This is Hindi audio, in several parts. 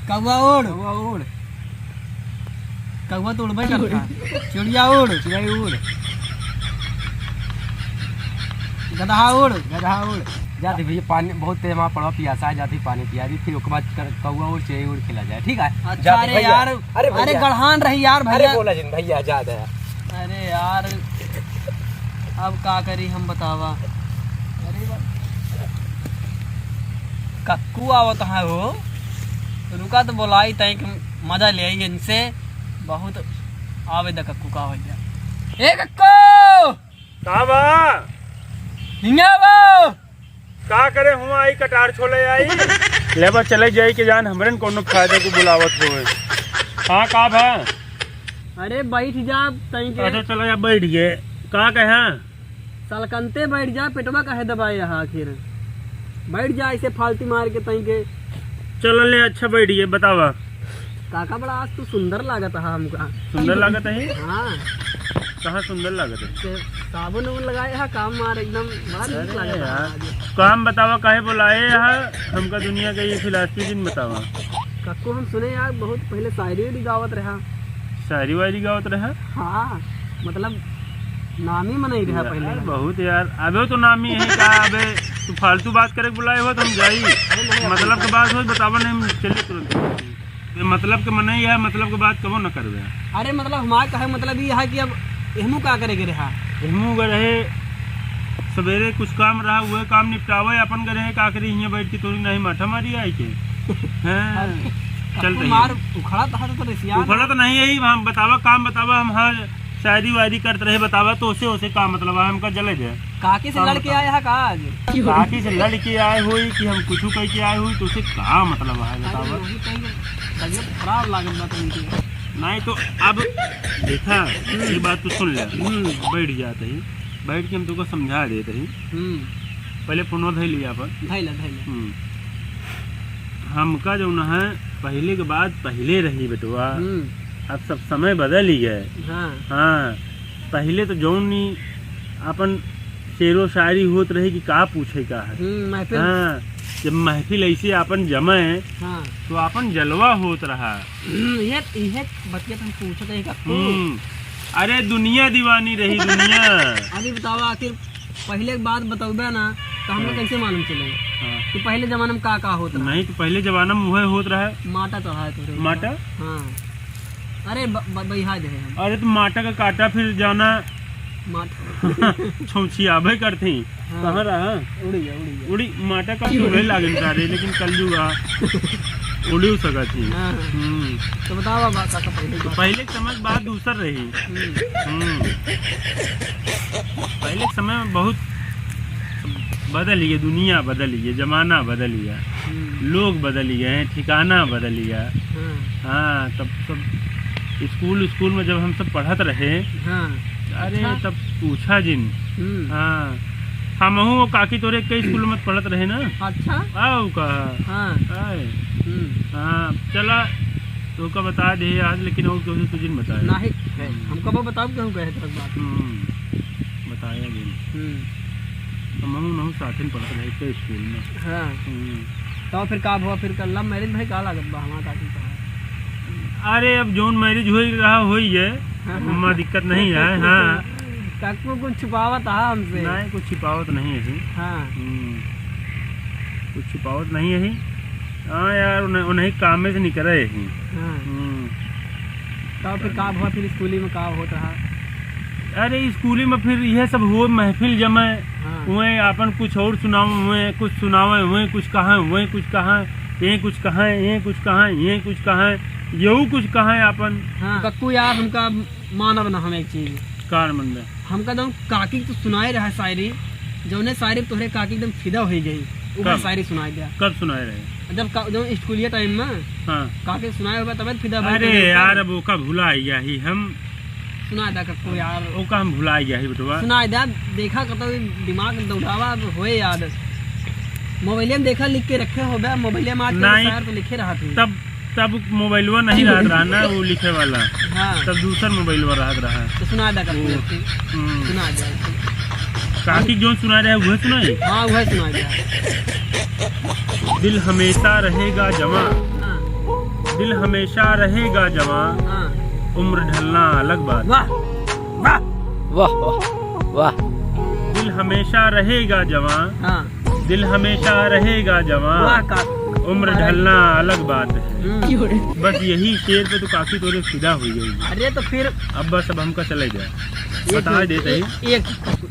कौवा उड़ कौवा तो उड़बे करता। चिड़िया उड़ गधा उड़ जाती भैया पानी बहुत तेज वहाँ पड़ा प्यासा है, जाती पानी पिया दी, फिर उसके बाद कौवा और चिड़ै उड़ खेला जाए। ठीक है। अच्छा अरे यार अरे गढ़ान रही यार भैया। बोला जिन भैया ज्यादा है। अरे यार अब का करी हम बतावा। अरे कक्कू आवत है वो, रुका तो बोलाई तय मजा ले आई इनसे बहुत। आवे द कक्कू का भैया। ए कक्कू का करे हुआ आई कटार छोले आई लेबर चले जाई के जान हमरन कोनो फायदे को बुलावत होए। हाँ का भा? अरे बैठ जा तई के। अच्छा चलो या बैठ गए। का कहे सलकनते बैठ जा, पेटवा काहे दबाए यहाँ आखिर। बैठ जा ऐसे फालतू मार के तई के। चलो ले अच्छा बैठ गए। बतावा काका बड़ा आज तू सुंदर लागत है हमका। सुंदर लागत है? हाँ कहाँ सुंदर लागत है? साबुन लगाए है काम मार एकदम बड़ा नीक लागत है। काम बतावा काहे बुलाए यहाँ हमका दुनिया का ये फिलासफी दिन बतावा। कक्कू हम सुने यार बहुत पहले शायरी भी गावत रहा। शायरी वायरी गावत रहा? हाँ मतलब नामी मनाई रहा पहले बहुत यार। अबे तो नामी है का? अबे तू फालतू बात करे बुलाए हो तो हम जाई। मतलब के बात हो बतावा नहीं हम चले तुरंत। मतलब के मनाई है, मतलब के बात कबो न करवे। अरे मतलब हमारा कहे मतलब ये है कि अब एहमू का करेगे रहा। एहमू रहे सवेरे कुछ काम रहा वह काम निपटावे अपन करे का करी यहाँ बैठ के तोरी नहीं माठा मारी आई के। चल मार उखड़ा तो रसिया उखड़ा तो नहीं यही हम बतावा काम बतावा। हम हाँ शायरी वायरी करते रहे बतावा तो उसे काम मतलब हमका जले दे। काकी से लड़के आया है काज? काकी से लड़के आए हुई कि हम कुछ कह के आए हुई तो उसे का मतलब है बतावा। खराब लागत बात नहीं तो अब देखा ये बात तो सुन ले। बैठ जाते ही बैठ के हम तुमको समझा देते ही। पहले पुनः धै लिया पर हमका जो न है पहले के बाद पहले रही बेटुआ। अब सब समय बदल ही गए। हाँ पहले तो जौन नहीं अपन शेरो शायरी होत रही कि का पूछे का है। हाँ जब महफिल ऐसे अपन जमे तो अपन जलवा होत रहा। ये बतिया तुम पूछते हैं। अरे दुनिया दीवानी रही दुनिया। अभी बताओ आखिर पहले बात बताओ ना तो हम लोग कैसे मालूम चलेगा कि पहले जमाने में का होता रहा? नहीं तो पहले जमाना में वह होत रहा माटा चढ़ा है माटा। हाँ अरे बहिहा दे। अरे तो माटा का काटा फिर जाना छौछी आभे करते कहाँ रहा उड़ी माटा का उड़े लागे सारे लेकिन कल जुआ उड़ी सका थी। तो बताओ पहले समझ बात दूसर रही। पहले समय में बहुत बदल गया, दुनिया बदल गई, जमाना बदल गया, लोग बदल गए हैं, ठिकाना बदल गया। हाँ तब सब स्कूल में जब हम सब पढ़त रहे। अरे तब पूछा जिन। हाँ हम वो काकी तोरे कई स्कूल में पढ़त रहे ना। अच्छा आओ कहा। हाँ चला तो का बता दे आज लेकिन और क्यों तुझे बताया नहीं हम कब बताओ क्यों कहे तक बात। बताया जिन हम नहीं साथ में पढ़त रहे कई स्कूल में। हाँ तो फिर का हुआ फिर कल मैरिज भाई का लागत बा हमारा काकी का। अरे अब जोन मैरिज हो रहा हो ही है वहाँ दिक्कत नहीं है। हाँ काकू कुछ छुपावत है हमसे? नहीं कुछ छिपावत नहीं है। हाँ कुछ छिपावत नहीं है। हाँ यार उन्हें काम में से निकल रहे हैं। तो फिर का हुआ फिर स्कूली में का होता है? अरे स्कूली में फिर यह सब हो महफिल जमे हुए अपन कुछ और सुनावे हुए कुछ सुनावे हुए कुछ कहा हुए कुछ कहा ये कुछ कहा ये कुछ कहा ये कुछ कहा यू कुछ कहा अपन। कक्कू यार हमका मानव ना हम एक चीज कार मन में हमका जब काकी तो सुनाए रहा शायरी जो शायरी तोहरे काकी एकदम फिदा हो गई वो शायरी सुनाई दिया। कब सुनाए रहे? जब स्कूलिया टाइम में काकी सुनाए होगा तब फिदा। अरे यार अब वो का भुला गया ही हम सुना दा कक्कू यार वो का हम भुला गया ही बेटवा। सुना दा देखा कत दिमाग दौड़ावा होए याद मोबाइल में देखा लिख के रखे हो गया मोबाइल में आज तो लिखे रहा था तब मोबाइलवा नहीं रहा ना वो लिखे वाला। तब दूसरा मोबाइलवा रहा। तो सुना दा कक्कू सुना दा काकी जो सुना रहे वह सुनाई। हाँ वह सुना दिया। दिल हमेशा रहेगा जमा दिल हमेशा रहेगा जवां, हाँ उम्र ढलना अलग बात। वाह वाह वाह वाह वाह। दिल हमेशा रहेगा जवां, हाँ दिल हमेशा रहेगा वाह जवां, का उम्र ढलना अलग बात है। हम्म। बस यही शेर पे तो काफी तोरे फिदा हुई गई। अरे तो फिर अब बस अब हमका चले जाए, बता देते ही। एक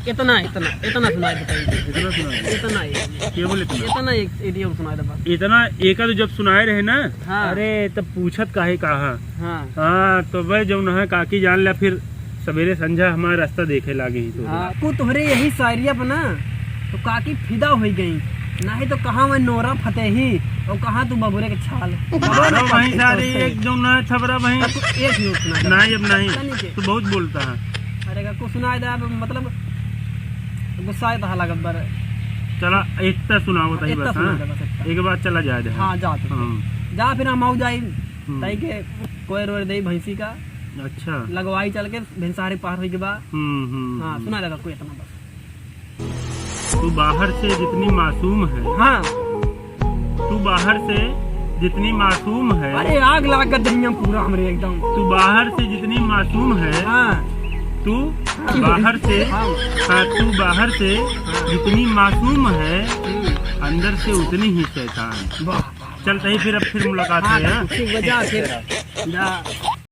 इतना इतना इतना सुनाई बताइए, इतना सुना दे। इतना एक केवल इतना इतना एक इडियम सुनाई दे बस। इतना एक तो जब सुनाए रहे ना, हाँ। अरे तब पूछत काहे कहा। हाँ हाँ तो वह जब न काकी जान लिया, फिर सवेरे संझा हमारा रास्ता देखे लागे ही तो। हाँ तू तुम्हारे यही शायरिया पर ना तो काकी फिदा हो गई, नहीं तो कहाँ मैं नोरा फतेही और कहाँ तू बबुरे के छाल। मारो वहीं सारे एक जो न छबरा वहीं। एक ही सुना दे। नहीं अब नहीं, तनी के। तू बहुत बोलता है। अरे का कुछ सुनाई दे अब, मतलब गुस्सा था लगत बर। चला इतना सुनाओ तही इतना बस। सुना हाँ दे बस इतना। एक बार चला जाए दे। हाँ जा तू। हाँ। जा फिर हम आऊ जाई ताई के कोई रोड दे भैंसी का अच्छा। लगवाई चल के भिनसारी पार हुई के बाद। हाँ सुना लगा कोई इतना बस। तू बाहर से जितनी मासूम है, हाँ तू बाहर से जितनी मासूम है, अरे आग लगा दही पूरा हमरे एकदम। तू बाहर से जितनी मासूम है, हाँ तू बाहर से, हाँ हाँ तू बाहर से जितनी मासूम है, हम्म, अंदर से उतनी ही शैतान। वाह चलते ही फिर अब फिर मुलाकात हाँ है। ठीक बजा फिर जा।